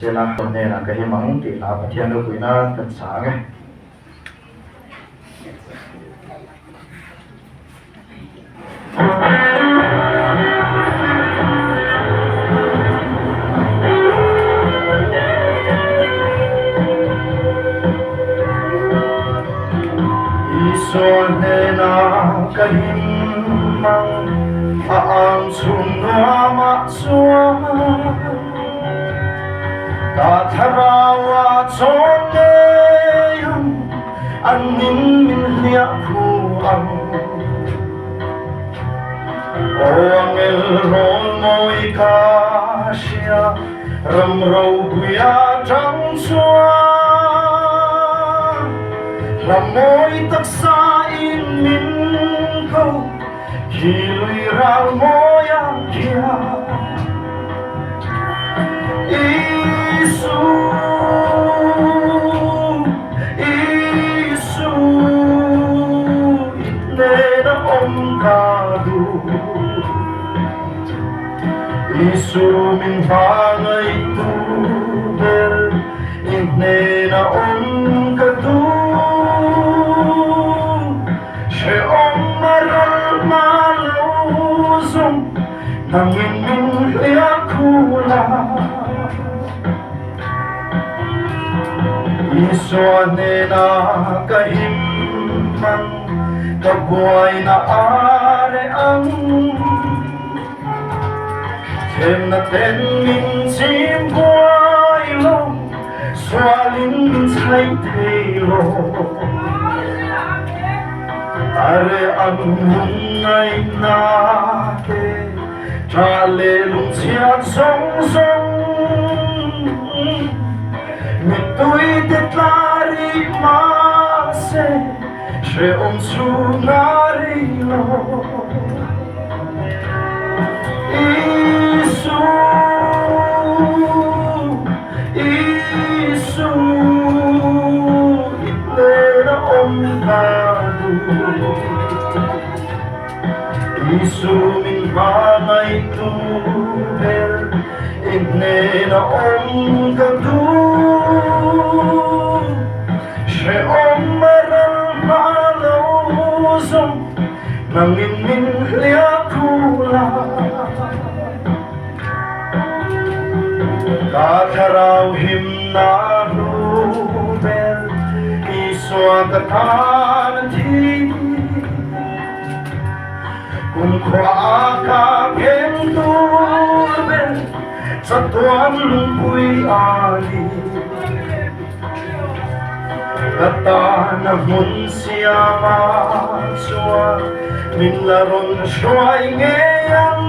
Sila na kahimang tila patiyan ko na kansanga. Isone na kahimang aang sumama Katarawa tsoneyang aning minliya kuang O ang elron mo'y kasya ramraw buya jang sua Lamoy taksain min ko Kiloy raw mo'y kya Isu min bangay tuber Inne na kadu She maral maluzong Nangin min liakula Isu ane na kahimman Kabuay na are ang Em na ten min sim buai lo Swalin min sai te lo Are ang munay na te Chale lung siat song song Mitoy detlari mase She sunari lo Isu min bangay tuber Inne na kadu She maral maluzong Nangin min liakula Kataraw him na ruber Isu agatan Kung kwa ka kenturben Sa tuwan lungkoy ali Kata na hun siya matsua Minlaron siya'y ngayang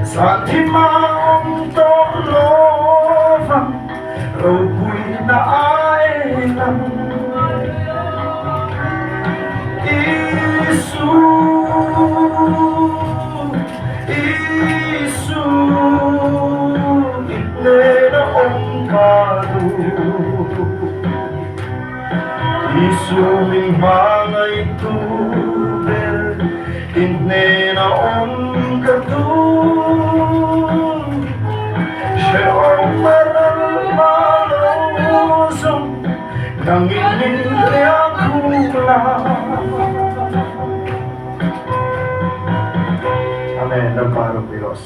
Sa timaong tolovan Raukoy na ailang Isu min bangay tuber Inne na kadu She maral maluzong Nangin min liakula Amen. Nagparang Diyos.